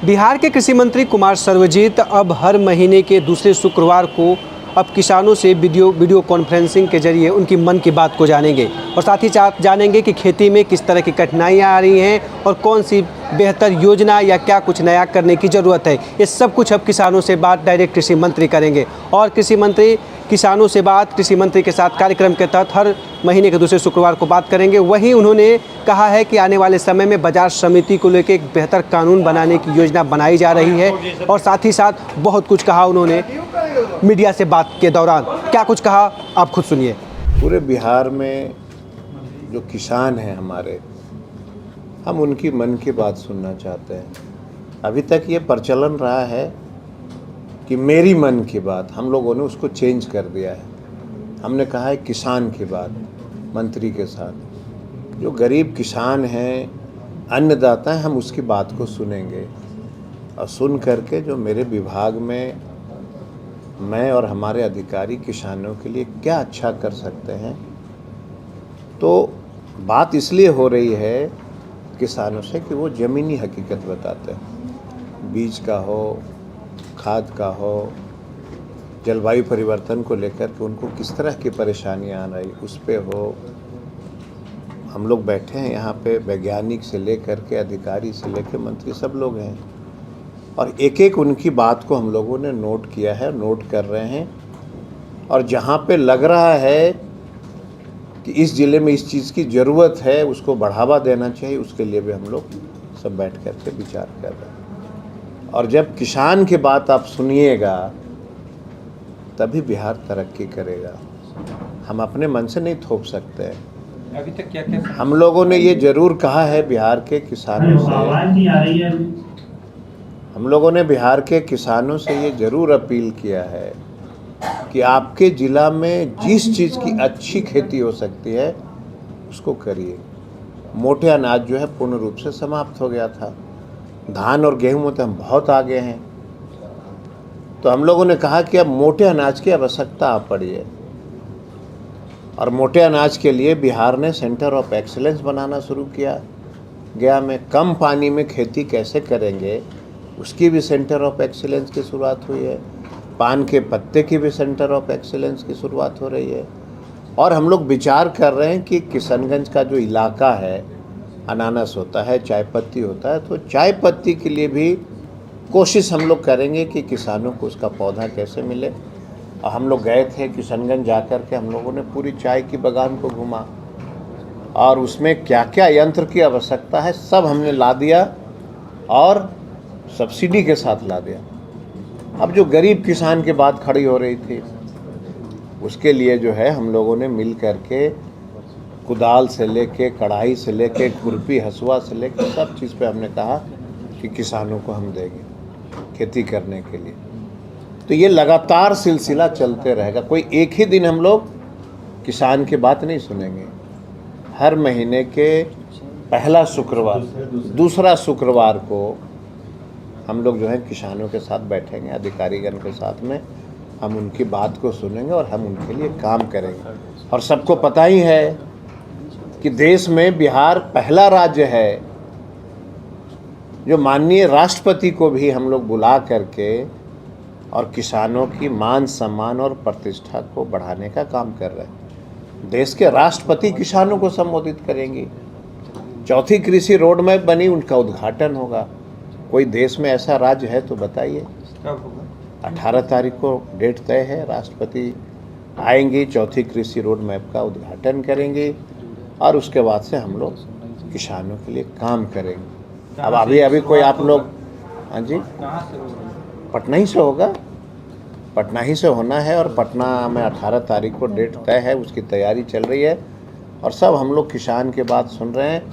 बिहार के कृषि मंत्री कुमार सर्वजीत अब हर महीने के दूसरे शुक्रवार को अब किसानों से वीडियो कॉन्फ्रेंसिंग के जरिए उनकी मन की बात को जानेंगे और साथ ही साथ जानेंगे कि खेती में किस तरह की कठिनाइयाँ आ रही हैं और कौन सी बेहतर योजना या क्या कुछ नया करने की ज़रूरत है। ये सब कुछ अब किसानों से बात डायरेक्ट कृषि मंत्री करेंगे और कृषि मंत्री किसानों से बात कृषि मंत्री के साथ कार्यक्रम के तहत हर महीने के दूसरे शुक्रवार को बात करेंगे। वहीं उन्होंने कहा है कि आने वाले समय में बाजार समिति को लेकर एक बेहतर कानून बनाने की योजना बनाई जा रही है और साथ ही साथ बहुत कुछ कहा उन्होंने मीडिया से बात के दौरान। क्या कुछ कहा आप खुद सुनिए। पूरे बिहार में जो किसान हैं हमारे, हम उनकी मन की बात सुनना चाहते हैं। अभी तक ये प्रचलन रहा है कि मेरी मन की बात, हम लोगों ने उसको चेंज कर दिया है। हमने कहा है किसान की बात मंत्री के साथ। जो गरीब किसान हैं, अन्नदाता हैं, हम उसकी बात को सुनेंगे और सुन करके जो मेरे विभाग में मैं और हमारे अधिकारी किसानों के लिए क्या अच्छा कर सकते हैं। तो बात इसलिए हो रही है किसानों से कि वो ज़मीनी हकीकत बताते हैं, बीज का हो, खाद का हो, जलवायु परिवर्तन को लेकर के उनको किस तरह की परेशानियां आ रही उस पे हो। हम लोग बैठे हैं यहाँ पे, वैज्ञानिक से लेकर के अधिकारी से लेकर मंत्री सब लोग हैं और एक एक उनकी बात को हम लोगों ने नोट किया है, नोट कर रहे हैं। और जहाँ पे लग रहा है कि इस ज़िले में इस चीज़ की ज़रूरत है, उसको बढ़ावा देना चाहिए, उसके लिए भी हम लोग सब बैठ कर के विचार कर रहे हैं। और जब किसान की बात आप सुनिएगा तभी बिहार तरक्की करेगा। हम अपने मन से नहीं थोप सकते हैं। अभी तक क्या क्या हम लोगों ने ये ज़रूर कहा है बिहार के किसानों से, हम लोगों ने बिहार के किसानों से ये ज़रूर अपील किया है कि आपके ज़िला में जिस चीज़ की अच्छी खेती हो सकती है उसको करिए। मोटे अनाज जो है पूर्ण रूप से समाप्त हो गया था। धान और गेहूं में तो हम बहुत आगे हैं। तो हम लोगों ने कहा कि अब मोटे अनाज की आवश्यकता आ पड़ी है और मोटे अनाज के लिए बिहार ने सेंटर ऑफ एक्सीलेंस बनाना शुरू किया गया। में कम पानी में खेती कैसे करेंगे उसकी भी सेंटर ऑफ एक्सीलेंस की शुरुआत हुई है। पान के पत्ते की भी सेंटर ऑफ एक्सीलेंस की शुरुआत हो रही है। और हम लोग विचार कर रहे हैं कि किशनगंज का जो इलाका है, अनानास होता है, चाय पत्ती होता है, तो चाय पत्ती के लिए भी कोशिश हम लोग करेंगे कि किसानों को उसका पौधा कैसे मिले। और हम लोग गए थे किशनगंज जाकर के, हम लोगों ने पूरी चाय की बागान को घूमा और उसमें क्या क्या यंत्र की आवश्यकता है सब हमने ला दिया और सब्सिडी के साथ ला दिया। अब जो गरीब किसान की बात खड़ी हो रही थी उसके लिए जो है हम लोगों ने मिल करके कुदाल से लेके, कढ़ाई से लेके, खुरपी, हसुआ से लेके सब चीज़ पे हमने कहा कि किसानों को हम देंगे खेती करने के लिए। तो ये लगातार सिलसिला चलते रहेगा। कोई एक ही दिन हम लोग किसान की बात नहीं सुनेंगे। हर महीने के पहला शुक्रवार, दूसरा शुक्रवार को हम लोग जो है किसानों के साथ बैठेंगे, अधिकारीगण के साथ में हम उनकी बात को सुनेंगे और हम उनके लिए काम करेंगे। और सबको पता ही है कि देश में बिहार पहला राज्य है जो माननीय राष्ट्रपति को भी हम लोग बुला करके और किसानों की मान सम्मान और प्रतिष्ठा को बढ़ाने का काम कर रहे हैं। देश के राष्ट्रपति किसानों को संबोधित करेंगी। चौथी कृषि रोड मैप बनी, उनका उद्घाटन होगा। कोई देश में ऐसा राज्य है तो बताइए। कब होगा? 18 तारीख को डेट तय है। राष्ट्रपति आएंगी, चौथी कृषि रोड मैप का उद्घाटन करेंगे और उसके बाद से हम लोग किसानों के लिए काम करेंगे। अब अभी कोई आप लोग, हाँ जी, कहाँ से होगा? पटना ही से होगा, पटना ही से होना है। और पटना में 18 तारीख को डेट तय है, उसकी तैयारी चल रही है और सब हम लोग किसान की बात सुन रहे हैं।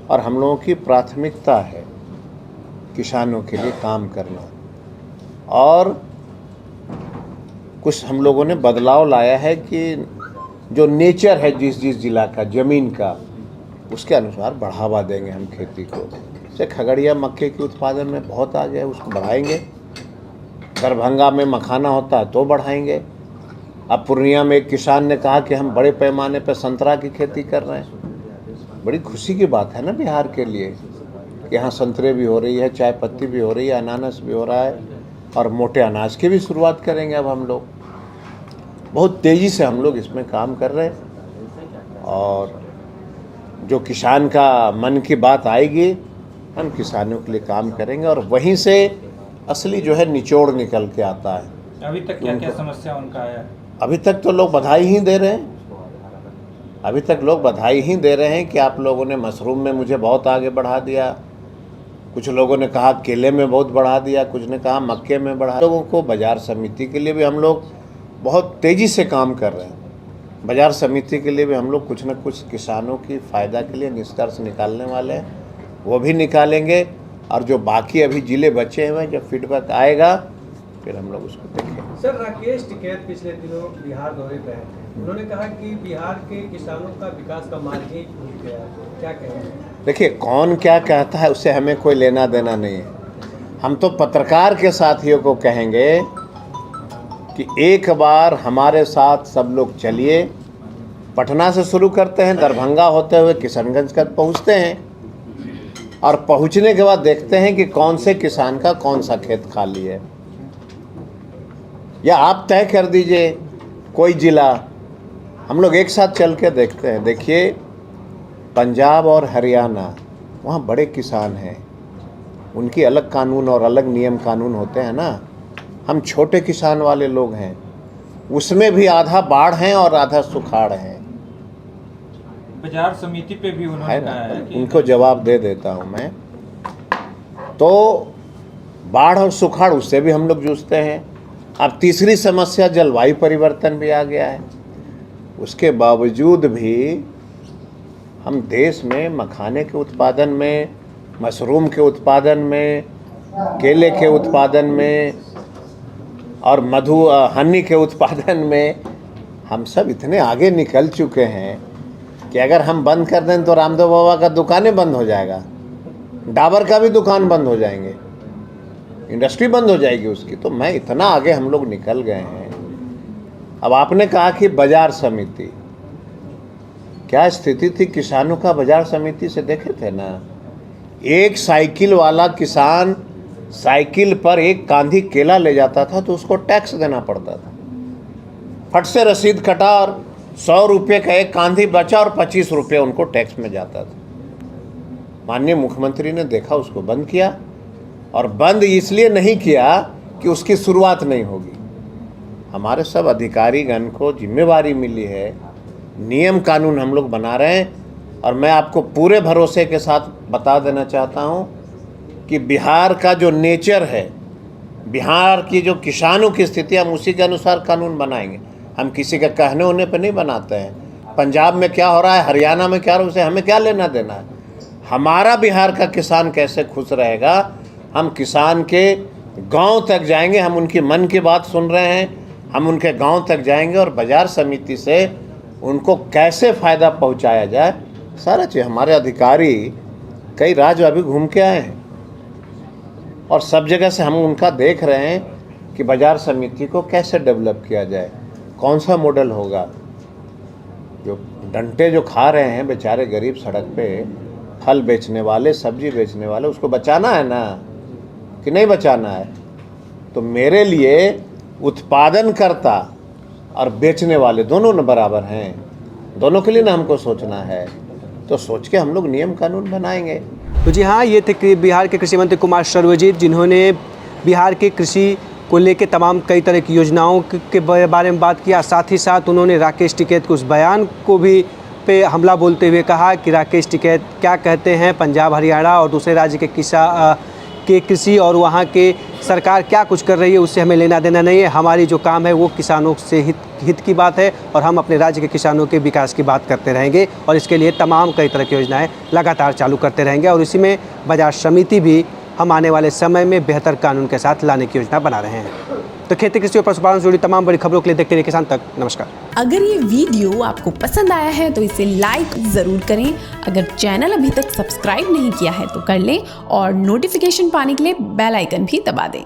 और हम लोगों की प्राथमिकता है किसानों के लिए काम करना। और कुछ हम लोगों ने बदलाव लाया है कि जो नेचर है जिस जिस जिला का, ज़मीन का, उसके अनुसार बढ़ावा देंगे हम खेती को। जैसे खगड़िया मक्के के उत्पादन में बहुत आ गया, उसको बढ़ाएंगे। दरभंगा में मखाना होता है तो बढ़ाएंगे। अब पूर्णिया में एक किसान ने कहा कि हम बड़े पैमाने पर संतरा की खेती कर रहे हैं। बड़ी खुशी की बात है ना बिहार के लिए यहाँ संतरे भी हो रही है, चाय पत्ती भी हो रही है, अनानास भी हो रहा है, और मोटे अनाज की भी शुरुआत करेंगे। अब हम लोग बहुत तेज़ी से हम लोग इसमें काम कर रहे हैं, और जो किसान का मन की बात आएगी हम किसानों के लिए काम करेंगे, और वहीं से असली जो है निचोड़ निकल के आता है। अभी तक क्या क्या समस्या उनका है? अभी तक तो लोग बधाई ही दे रहे हैं, अभी तक लोग बधाई ही दे रहे हैं कि आप लोगों ने मशरूम में मुझे बहुत आगे बढ़ा दिया। कुछ लोगों ने कहा केले में बहुत बढ़ा दिया, कुछ ने कहा मक्के में बढ़ा। लोगों को बाज़ार समिति के लिए भी हम लोग बहुत तेज़ी से काम कर रहे हैं। बाज़ार समिति के लिए भी हम लोग कुछ न कुछ किसानों की फ़ायदा के लिए निष्कर्ष निकालने वाले हैं, वो भी निकालेंगे। और जो बाकी अभी ज़िले बचे हुए हैं, जब फीडबैक आएगा फिर हम लोग उसको देखेंगे। सर, राकेश टिकैत पिछले दिनों बिहार दौरे पर थे। उन्होंने कहा कि बिहार के किसानों का विकास का मार्ग ही भूल गया। क्या कहेंगे? देखिए, कौन क्या कहता है उससे हमें कोई लेना देना नहीं है। हम तो पत्रकार के साथियों को कहेंगे कि एक बार हमारे साथ सब लोग चलिए, पटना से शुरू करते हैं, दरभंगा होते हुए किशनगंज तक पहुँचते हैं, और पहुँचने के बाद देखते हैं कि कौन से किसान का कौन सा खेत खाली है। या आप तय कर दीजिए कोई ज़िला, हम लोग एक साथ चल के देखते हैं। देखिए, पंजाब और हरियाणा, वहाँ बड़े किसान हैं, उनकी अलग कानून और अलग नियम कानून होते हैं ना। हम छोटे किसान वाले लोग हैं, उसमें भी आधा बाढ़ हैं और आधा सुखाड़ हैं। बाजार समिति पे भी उन्होंने कहा है कि उनको जवाब दे देता हूँ मैं। तो बाढ़ और सुखाड़, उससे भी हम लोग जूझते हैं। अब तीसरी समस्या जलवायु परिवर्तन भी आ गया है। उसके बावजूद भी हम देश में मखाने के उत्पादन में, मशरूम के उत्पादन में, केले के उत्पादन में और हनी के उत्पादन में हम सब इतने आगे निकल चुके हैं कि अगर हम बंद कर दें तो रामदेव बाबा का दुकानें बंद हो जाएगा, डाबर का भी दुकान बंद हो जाएंगे, इंडस्ट्री बंद हो जाएगी उसकी। तो मैं इतना आगे हम लोग निकल गए हैं। अब आपने कहा कि बाजार समिति, क्या स्थिति थी किसानों का बाजार समिति से देखे थे ना। एक साइकिल वाला किसान साइकिल पर एक कांधी केला ले जाता था तो उसको टैक्स देना पड़ता था। फट से रसीद कटा और 100 रुपये का एक कांधी बचा और 25 रुपये उनको टैक्स में जाता था। माननीय मुख्यमंत्री ने देखा, उसको बंद किया, और बंद इसलिए नहीं किया कि उसकी शुरुआत नहीं होगी। हमारे सब अधिकारीगण को जिम्मेवारी मिली है, नियम कानून हम लोग बना रहे हैं, और मैं आपको पूरे भरोसे के साथ बता देना चाहता हूं कि बिहार का जो नेचर है, बिहार की जो किसानों की स्थिति, हम उसी के अनुसार कानून बनाएंगे। हम किसी के कहने होने पर नहीं बनाते हैं। पंजाब में क्या हो रहा है, हरियाणा में क्या हो रहा है, उसे हमें क्या लेना देना है। हमारा बिहार का किसान कैसे खुश रहेगा, हम किसान के गांव तक जाएंगे। हम उनकी मन की बात सुन रहे हैं, हम उनके गांव तक जाएंगे और बाजार समिति से उनको कैसे फ़ायदा पहुंचाया जाए, सारा चीज़। हमारे अधिकारी कई राज्य अभी घूम के आए हैं, और सब जगह से हम उनका देख रहे हैं कि बाजार समिति को कैसे डेवलप किया जाए, कौन सा मॉडल होगा। जो डंटे जो खा रहे हैं बेचारे गरीब सड़क पे फल बेचने वाले, सब्जी बेचने वाले, उसको बचाना है ना कि नहीं बचाना है। तो मेरे लिए उत्पादनकर्ता और बेचने वाले दोनों न बराबर हैं, दोनों के लिए ना हमको सोचना है। तो सोच के हम लोग नियम कानून बनाएंगे। तो जी हाँ, ये थे बिहार के कृषि मंत्री कुमार सर्वजीत, जिन्होंने बिहार के कृषि को लेकर तमाम कई तरह की योजनाओं के बारे में बात किया। साथ ही साथ उन्होंने राकेश टिकैत के उस बयान को भी पे हमला बोलते हुए कहा कि राकेश टिकैत क्या कहते हैं, पंजाब, हरियाणा और दूसरे राज्य के कृषि और वहाँ के सरकार क्या कुछ कर रही है उससे हमें लेना देना नहीं है। हमारी जो काम है वो किसानों से हित की बात है, और हम अपने राज्य के किसानों के विकास की बात करते रहेंगे, और इसके लिए तमाम कई तरह की योजनाएं लगातार चालू करते रहेंगे। और इसी में बाजार समिति भी हम आने वाले समय में बेहतर कानून के साथ लाने की योजना बना रहे हैं। तो खेती, कृषि और पशुपालन से जुड़ी तमाम बड़ी खबरों के लिए देखते रहिए किसान तक। नमस्कार। अगर ये वीडियो आपको पसंद आया है तो इसे लाइक ज़रूर करें। अगर चैनल अभी तक सब्सक्राइब नहीं किया है तो कर लें, और नोटिफिकेशन पाने के लिए बेल आइकन भी दबा दें।